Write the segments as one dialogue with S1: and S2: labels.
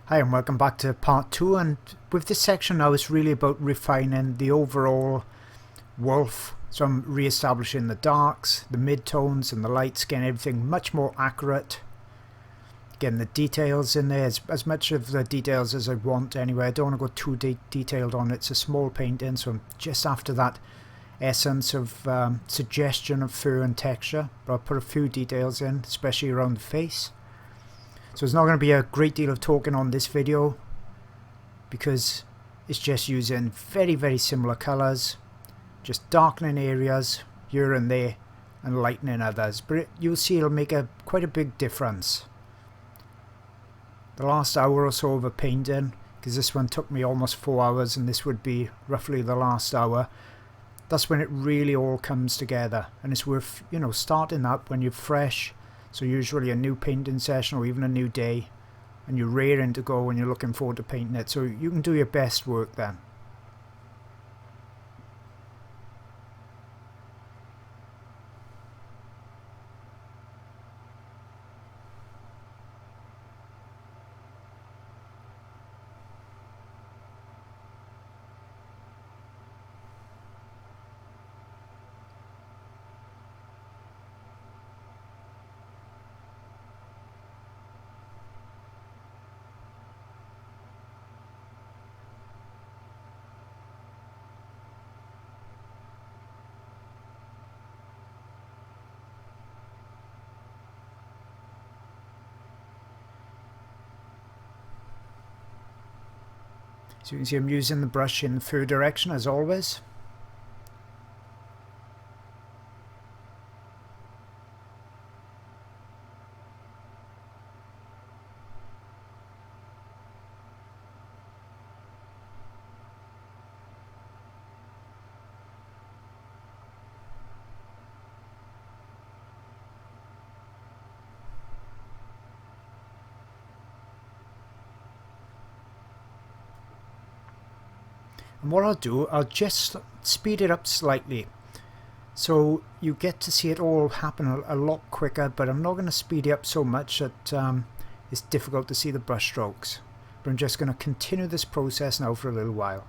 S1: Hi and welcome back to part 2, and with this section now it's really about refining the overall wolf. So I'm re-establishing the darks, the mid-tones and the lights, getting everything much more accurate, getting the details in there, as much of the details as I want anyway. I don't want to go too detailed on it. It's a small painting, so I'm just after that essence of suggestion of fur and texture, but I'll put a few details in, especially around the face. So there's not going to be a great deal of talking on this video because it's just using very similar colours, just darkening areas here and there and lightening others, but you'll see it'll make quite a big difference. The last hour or so of a painting, because this one took me almost 4 hours and this would be roughly the last hour, that's when it really all comes together, and it's worth, you know, starting that when you're fresh. So usually a new painting session or even a new day, and you're raring to go when you're looking forward to painting it, so you can do your best work then. So you can see I'm using the brush in the fur direction as always. And what I'll do, I'll just speed it up slightly so you get to see it all happen a lot quicker, but I'm not going to speed it up so much that it's difficult to see the brush strokes. But I'm just going to continue this process now for a little while.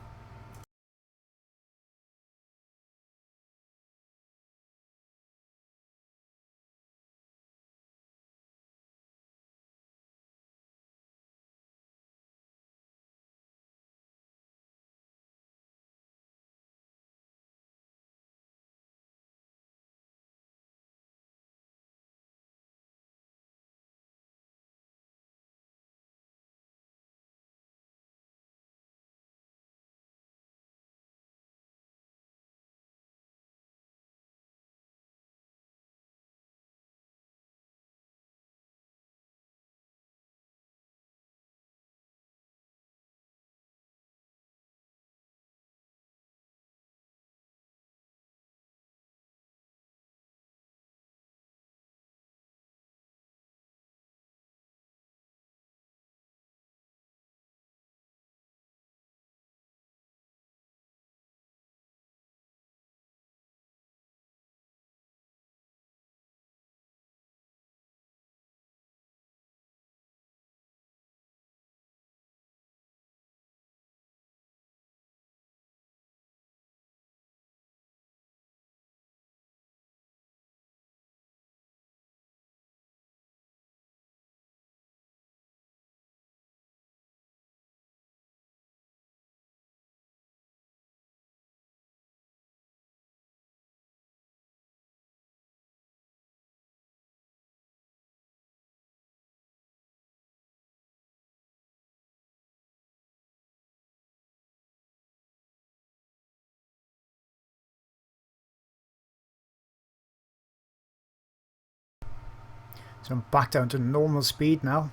S1: So I'm back down to normal speed now.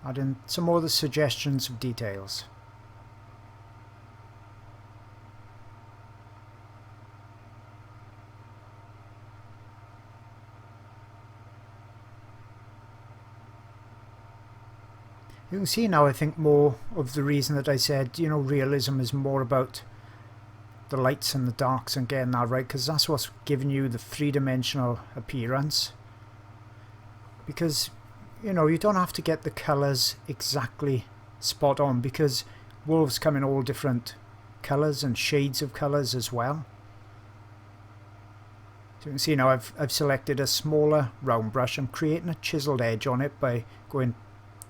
S1: Add in some more of the suggestions of details. You can see now, I think, more of the reason that I said, you know, realism is more about the lights and the darks and getting that right, because that's what's giving you the three-dimensional appearance. because you know, you don't have to get the colours exactly spot on, because wolves come in all different colours and shades of colours as well. So you can see now I've selected a smaller round brush. I'm creating a chiseled edge on it by going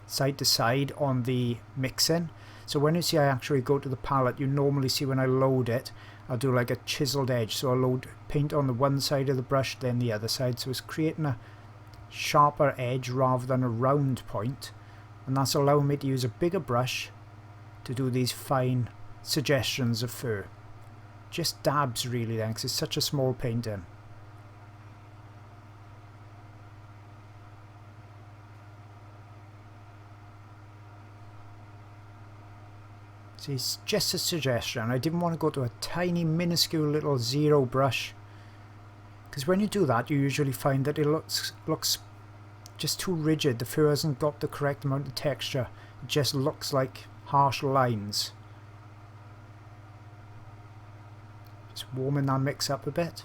S1: side to side on the mixing. So when you see I actually go to the palette, you normally see when I load it, I'll do like a chiseled edge. So I'll load paint on the one side of the brush, then the other side. So it's creating a sharper edge rather than a round point. And that's allowing me to use a bigger brush to do these fine suggestions of fur. Just dabs really then, because it's such a small painting. So it's just a suggestion. I didn't want to go to a tiny minuscule little zero brush, because when you do that you usually find that it looks just too rigid. The fur hasn't got the correct amount of texture. It just looks like harsh lines. Just warming that mix up a bit.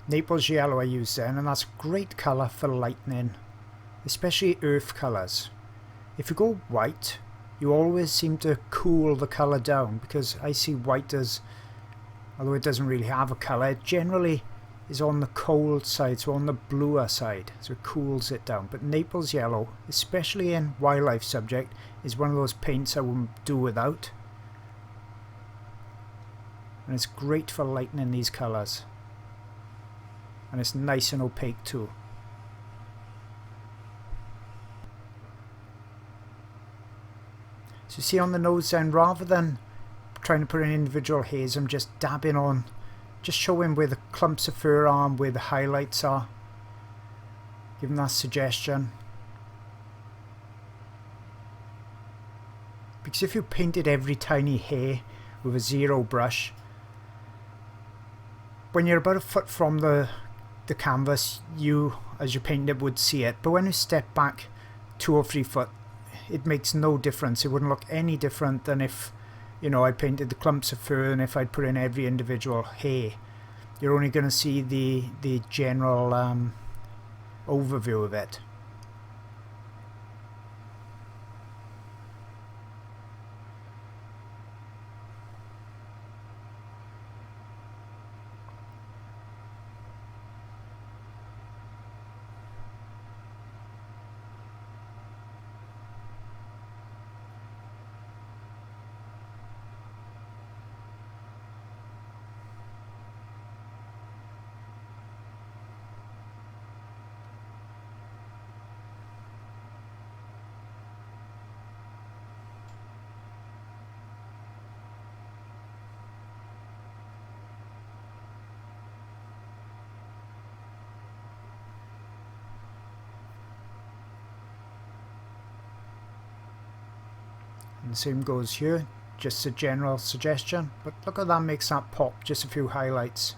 S1: Naples yellow I use then, and that's great colour for lightning, especially earth colours. If you go white, you always seem to cool the colour down, because I see white as, although it doesn't really have a colour, it generally is on the cold side, so on the bluer side, so it cools it down. But Naples yellow, especially in wildlife subject, is one of those paints I wouldn't do without. And it's great for lightening these colours. And it's nice and opaque too. So you see on the nose then, rather than trying to put in individual hairs, I'm just dabbing on, just showing where the clumps of fur are and where the highlights are. Giving that suggestion. Because if you painted every tiny hair with a zero brush, when you're about a foot from the canvas, you, as you paint it, would see it. But when you step back 2 or 3 foot, it makes no difference. It wouldn't look any different than if, you know, I painted the clumps of fur and if I'd put in every individual hair. You're only going to see the general overview of it. And the same goes here, just a general suggestion, but look how that makes that pop, just a few highlights.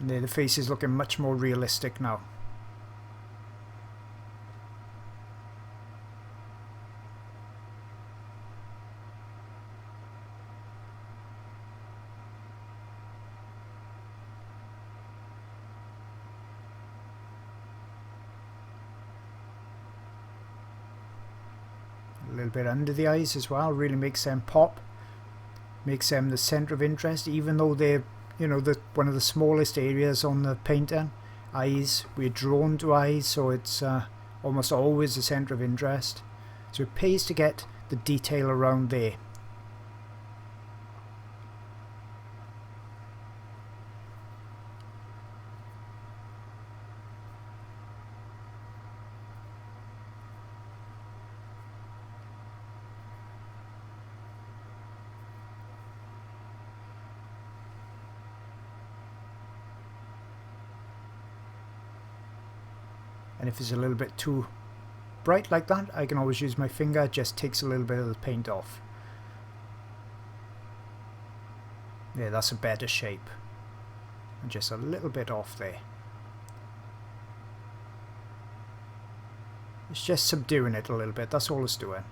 S1: And there the face is looking much more realistic now. A little bit under the eyes as well, really makes them pop, makes them the centre of interest, even though they're, you know, one of the smallest areas on the painting. Eyes, we're drawn to eyes, so it's almost always the centre of interest. So it pays to get the detail around there. And if it's a little bit too bright like that, I can always use my finger. It just takes a little bit of the paint off. Yeah, that's a better shape. And just a little bit off there. It's just subduing it a little bit, that's all it's doing.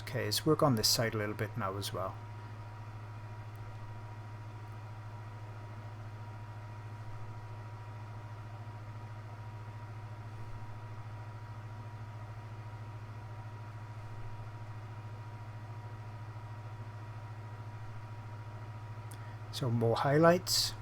S1: Okay, let's work on this side a little bit now as well. So more highlights.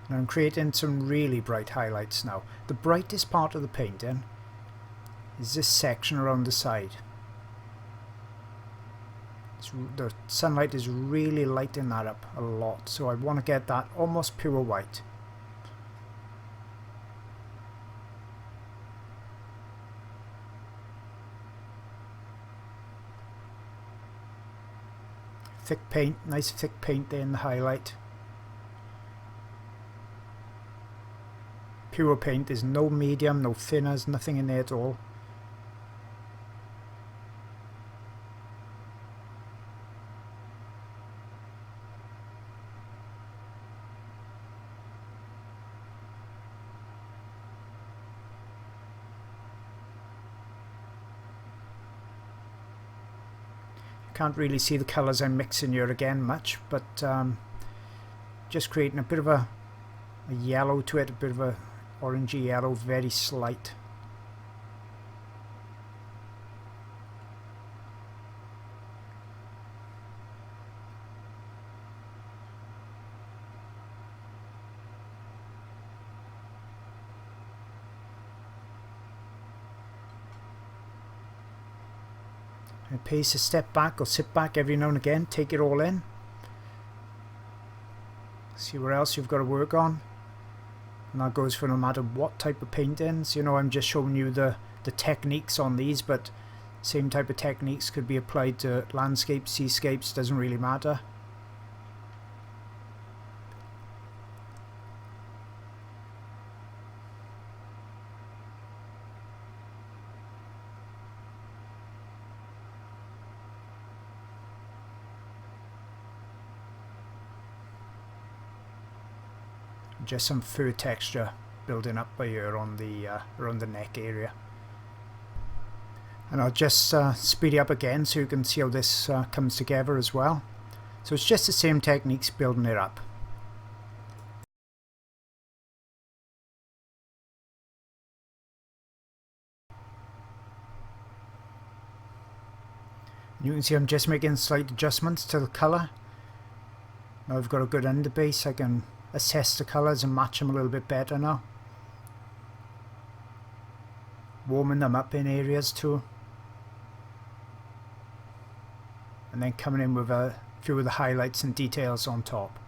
S1: And I'm creating some really bright highlights now. The brightest part of the painting is this section around the side. The sunlight is really lighting that up a lot, so I want to get that almost pure white. Thick paint, nice thick paint there in the highlight. Pure paint, there's no medium, no thinners, nothing in there at all. Can't really see the colours I'm mixing here again much, but just creating a bit of a yellow to it, a bit of a orangey yellow, very slight. It pays to step back or sit back every now and again, take it all in. See where else you've got to work on. And that goes for no matter what type of paintings. You know, I'm just showing you the techniques on these, but same type of techniques could be applied to landscapes, seascapes, doesn't really matter. Just some fur texture building up by here on the around the neck area. And I'll just speed it up again so you can see how this comes together as well. So it's just the same techniques building it up. You can see I'm just making slight adjustments to the colour. Now I've got a good underbase, I can assess the colours and match them a little bit better now. Warming them up in areas too. And then coming in with a few of the highlights and details on top.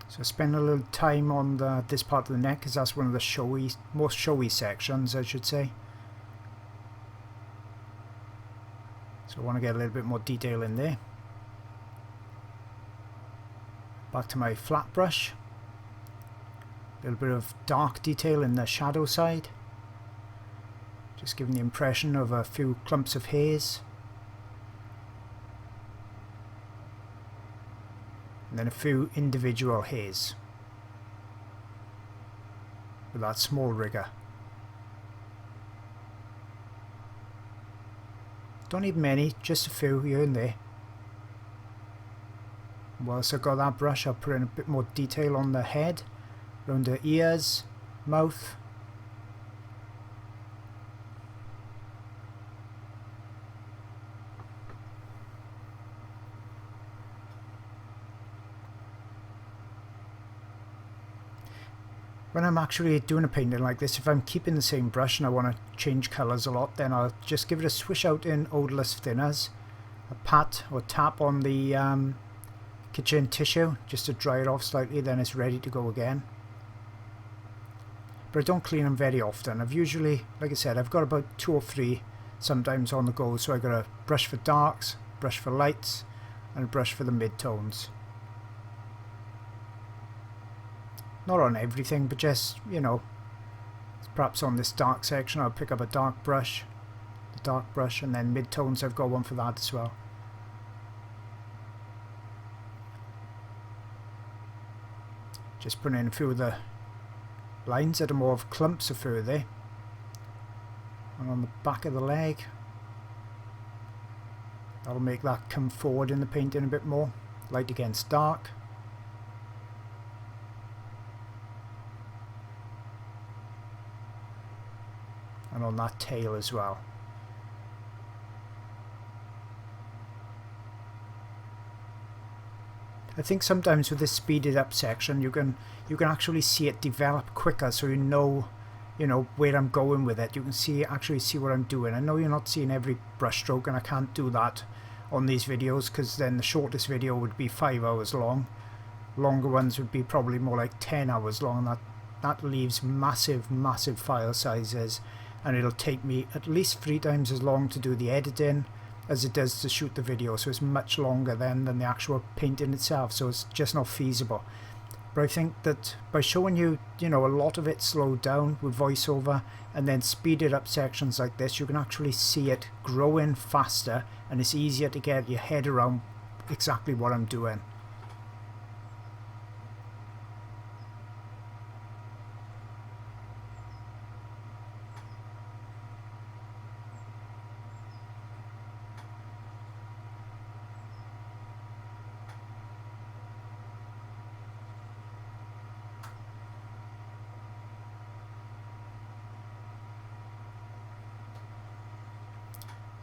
S1: So spend a little time on this part of the neck because that's one of the most showy sections, I should say. So I want to get a little bit more detail in there. Back to my flat brush. A little bit of dark detail in the shadow side. Just giving the impression of a few clumps of haze. And then a few individual hairs. with that small rigger. Don't need many, just a few here and there. Whilst I've got that brush, I'll put in a bit more detail on the head, around the ears, mouth. When I'm actually doing a painting like this, if I'm keeping the same brush and I want to change colours a lot, then I'll just give it a swish out in odourless thinners, a pat or tap on the kitchen tissue just to dry it off slightly, then it's ready to go again. But I don't clean them very often. I've usually, like I said, I've got about 2 or 3 sometimes on the go, so I've got a brush for darks, brush for lights, and a brush for the mid-tones. Not on everything, but just, you know, perhaps on this dark section I'll pick up a dark brush, the dark brush, and then mid-tones I've got one for that as well. Just putting in a few of the lines that are more of clumps of fur there. And on the back of the leg, that'll make that come forward in the painting a bit more, light against dark. And on that tail as well. I think sometimes with this speeded up section you can actually see it develop quicker, so you know where I'm going with it. You can actually see what I'm doing. I know you're not seeing every brush stroke, and I can't do that on these videos because then the shortest video would be 5 hours long. Longer ones would be probably more like 10 hours long. That leaves massive file sizes, and it'll take me at least 3 times as long to do the editing as it does to shoot the video, so it's much longer then than the actual painting itself, so it's just not feasible. But I think that by showing you, a lot of it slowed down with voiceover and then speeded up sections like this, you can actually see it growing faster, and it's easier to get your head around exactly what I'm doing.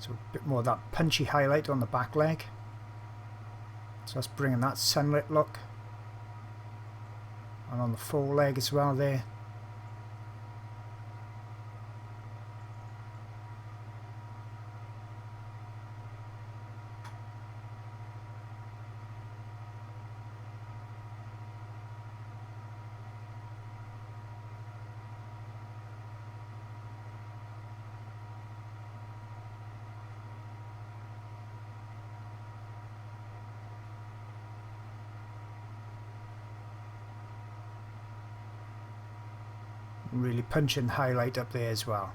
S1: So a bit more of that punchy highlight on the back leg. So that's bringing that sunlit look. And on the foreleg as well there. Really punching highlight up there as well.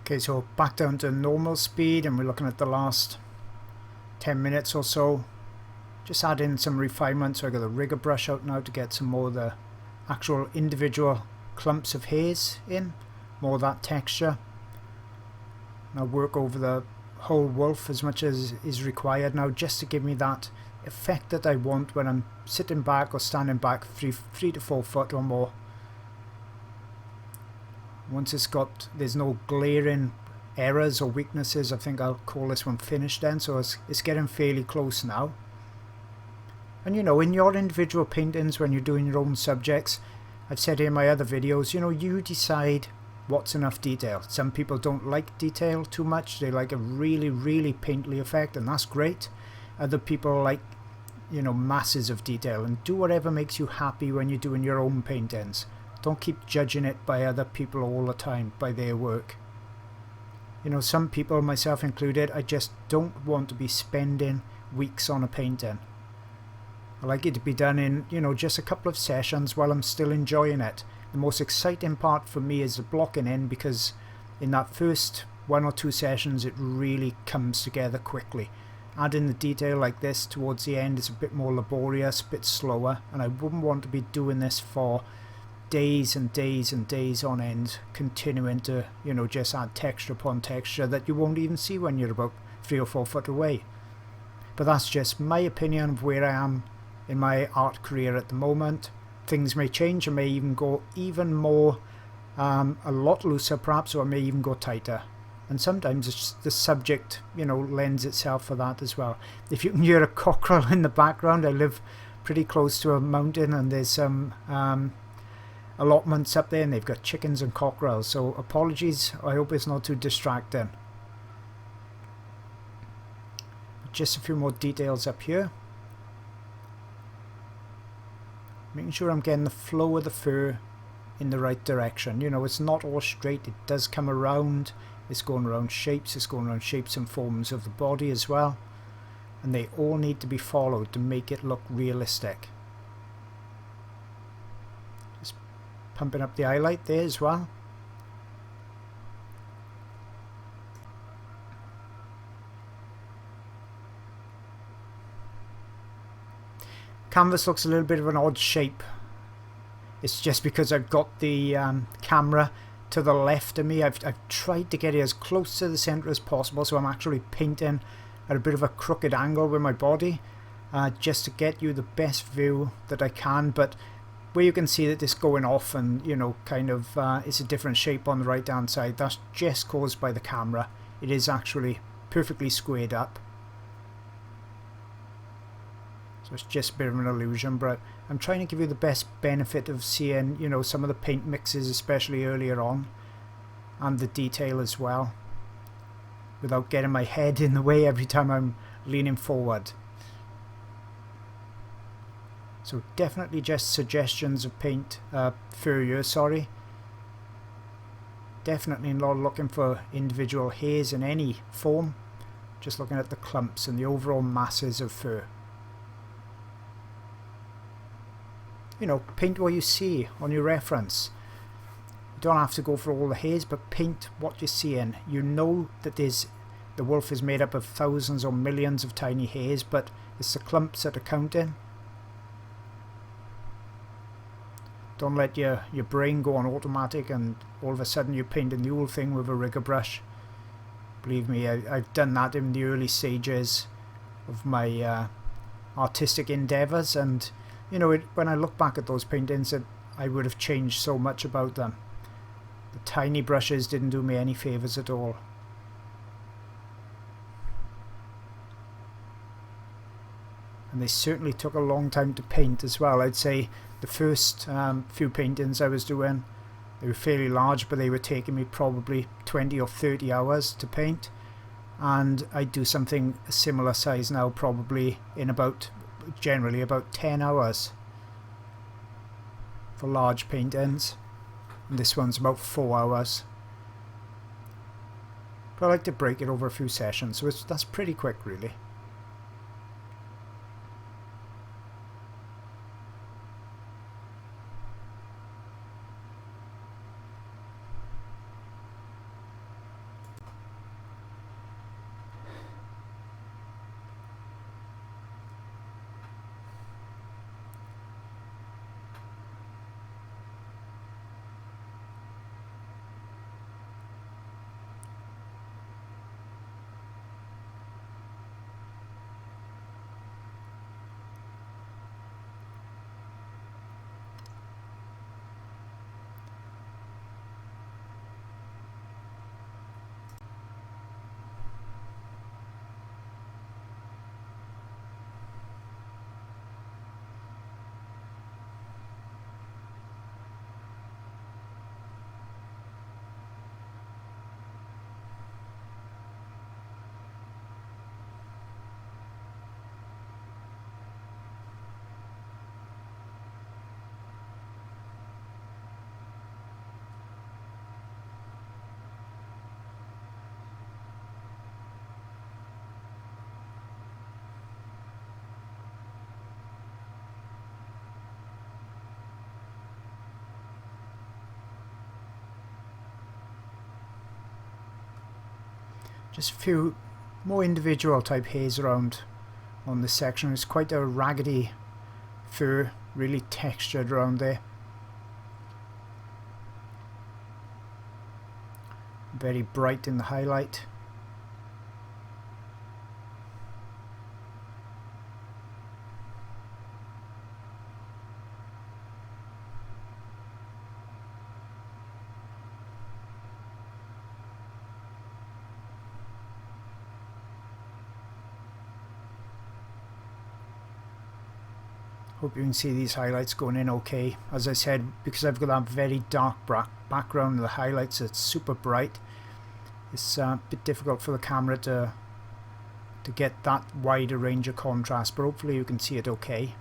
S1: Okay, so back down to normal speed, and we're looking at the last 10 minutes or so. Just add in some refinement, so I got the rigger brush out now to get some more of the actual individual clumps of hairs in, more of that texture. Now work over the whole wolf as much as is required now, just to give me that effect that I want when I'm sitting back or standing back 3 to 4 foot or more. Once there's no glaring errors or weaknesses, I think I'll call this one finished then. So it's getting fairly close now. And in your individual paintings, when you're doing your own subjects, I've said in my other videos, you decide what's enough detail. Some people don't like detail too much. They like a really painterly effect, and that's great. Other people like you know, masses of detail, and do whatever makes you happy when you're doing your own paintings. Don't keep judging it by other people all the time, by their work. You know, some people, myself included, I just don't want to be spending weeks on a painting. I like it to be done in, you know, just a couple of sessions while I'm still enjoying it. The most exciting part for me is the blocking in, because in that first 1 or 2 sessions it really comes together quickly. Adding the detail like this towards the end is a bit more laborious, a bit slower, and I wouldn't want to be doing this for days and days and days on end, continuing to, you know, just add texture upon texture that you won't even see when you're about 3 or 4 foot away. But that's just my opinion of where I am in my art career at the moment. Things may change. I may even go even more, a lot looser perhaps, or I may even go tighter. And sometimes it's the subject, you know, lends itself for that as well. If you can hear a cockerel in the background, I live pretty close to a mountain, and there's some allotments up there, and they've got chickens and cockerels, so apologies. I hope it's not too distracting. Just a few more details up here, making sure I'm getting the flow of the fur in the right direction. You know, it's not all straight, it does come around, it's going around shapes, and forms of the body as well, and they all need to be followed to make it look realistic. Pumping up the highlight there as well. Canvas looks a little bit of an odd shape. It's just because I've got the camera to the left of me. I've tried to get it as close to the center as possible, so I'm actually painting at a bit of a crooked angle with my body, just to get you the best view that I can. But where you can see that it's going off and, you know, kind of it's a different shape on the right hand side, that's just caused by the camera. It is actually perfectly squared up, so it's just a bit of an illusion. But I'm trying to give you the best benefit of seeing, you know, some of the paint mixes, especially earlier on, and the detail as well, without getting my head in the way every time I'm leaning forward. So definitely just suggestions of paint, fur, sorry. Definitely not looking for individual hairs in any form, just looking at the clumps and the overall masses of fur. You know, paint what you see on your reference. You don't have to go for all the hairs, but paint what you're seeing. You know that the wolf is made up of thousands or millions of tiny hairs, but it's the clumps that are counting. Don't let your brain go on automatic and all of a sudden you're painting the whole thing with a rigger brush. Believe me, I've done that in the early stages of my artistic endeavours, and you know, when I look back at those paintings, I would have changed so much about them. The tiny brushes didn't do me any favours at all. And they certainly took a long time to paint as well. I'd say the first few paintings I was doing, they were fairly large, but they were taking me probably 20 or 30 hours to paint. And I do something a similar size now, probably in generally about 10 hours for large paintings. And this one's about 4 hours. But I like to break it over a few sessions, so that's pretty quick really. Just a few more individual type hairs around on this section. It's quite a raggedy fur, really textured around there. Very bright in the highlight. Hope you can see these highlights going in okay. As I said, because I've got that very dark background of the highlights, it's super bright. It's a bit difficult for the camera to get that wide a range of contrast, but hopefully you can see it okay.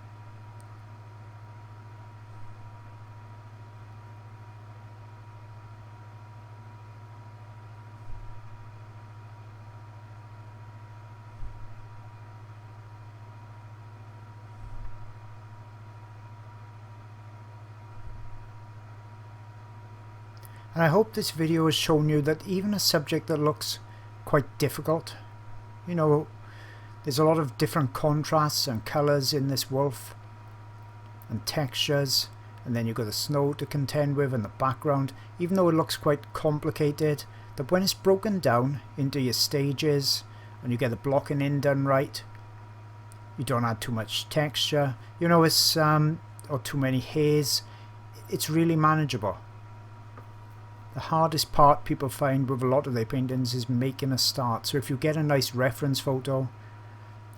S1: And I hope this video has shown you that even a subject that looks quite difficult, you know, there's a lot of different contrasts and colours in this wolf and textures, and then you've got the snow to contend with and the background. Even though it looks quite complicated, that when it's broken down into your stages and you get the blocking in done right, you don't add too much texture, you know, it's or too many hairs, it's really manageable. The hardest part people find with a lot of their paintings is making a start. So if you get a nice reference photo,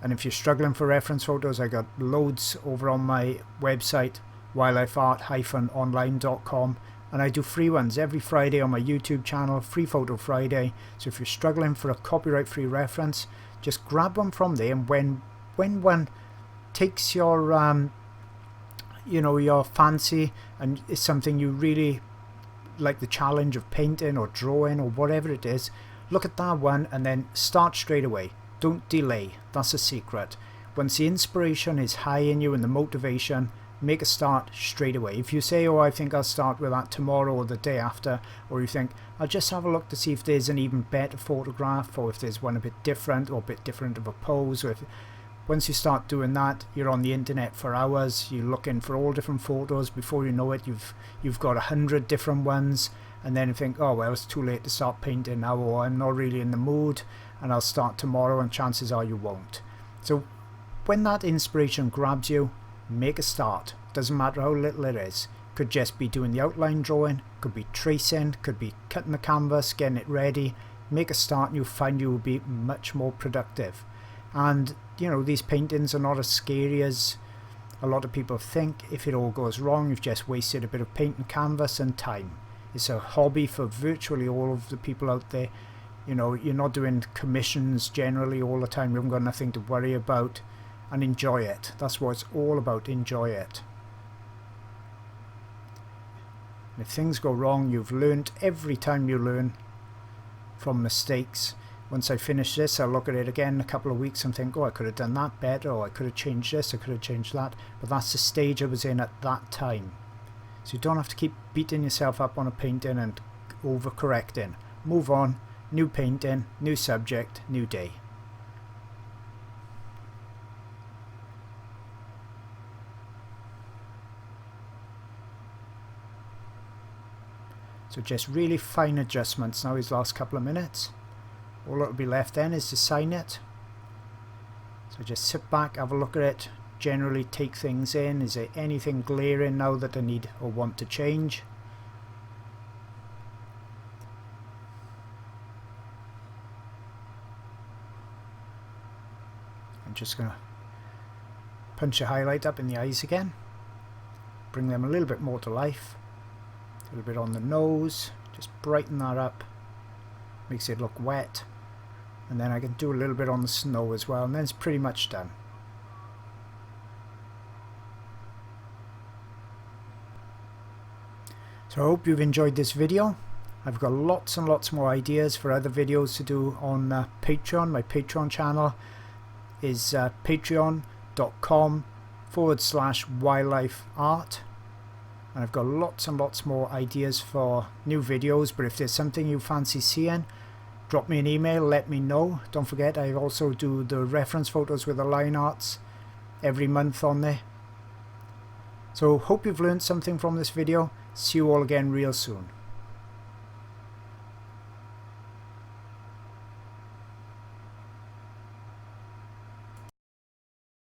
S1: and if you're struggling for reference photos, I got loads over on my website, wildlifeart-online.com, and I do free ones every Friday on my YouTube channel, Free Photo Friday. So if you're struggling for a copyright free reference, just grab one from there, and when one takes your you know, your fancy and is something you really like, the challenge of painting or drawing or whatever it is, look at that one and then start straight away. Don't delay. That's a secret. Once the inspiration is high in you and the motivation, make a start straight away. If you say, oh, I think I'll start with that tomorrow or the day after, or you think I'll just have a look to see if there's an even better photograph, or if there's one a bit different or a bit different of a pose, or if once you start doing that, you're on the internet for hours. You're looking for all different photos. Before you know it, you've got 100 different ones, and then you think, oh well, it's too late to start painting now, or I'm not really in the mood and I'll start tomorrow, and chances are you won't. So when that inspiration grabs you, make a start. Doesn't matter how little it is. Could just be doing the outline drawing, could be tracing, could be cutting the canvas, getting it ready. Make a start and you'll find you will be much more productive. And you know, these paintings are not as scary as a lot of people think. If it all goes wrong, you've just wasted a bit of paint and canvas and time. It's a hobby for virtually all of the people out there. You know, you're not doing commissions generally all the time. You haven't got nothing to worry about, and enjoy it. That's what it's all about. Enjoy it. And if things go wrong, you've learned. Every time you learn from mistakes. Once I finish this, I'll look at it again in a couple of weeks and think, oh, I could have done that better, or I could have changed this, I could have changed that. But that's the stage I was in at that time. So you don't have to keep beating yourself up on a painting and overcorrecting. Move on, new painting, new subject, new day. So just really fine adjustments now, these last couple of minutes. All that will be left then is to sign it. So just sit back, have a look at it, generally take things in. Is there anything glaring now that I need or want to change? I'm just going to punch a highlight up in the eyes again. Bring them a little bit more to life. A little bit on the nose, just brighten that up. Makes it look wet. And then I can do a little bit on the snow as well, and then it's pretty much done. So I hope you've enjoyed this video. I've got lots and lots more ideas for other videos to do on Patreon. My Patreon channel is patreon.com/wildlifeart. And I've got lots and lots more ideas for new videos, but if there's something you fancy seeing, drop me an email, let me know. Don't forget, I also do the reference photos with the line arts every month on there. So hope you've learned something from this video. See you all again real soon.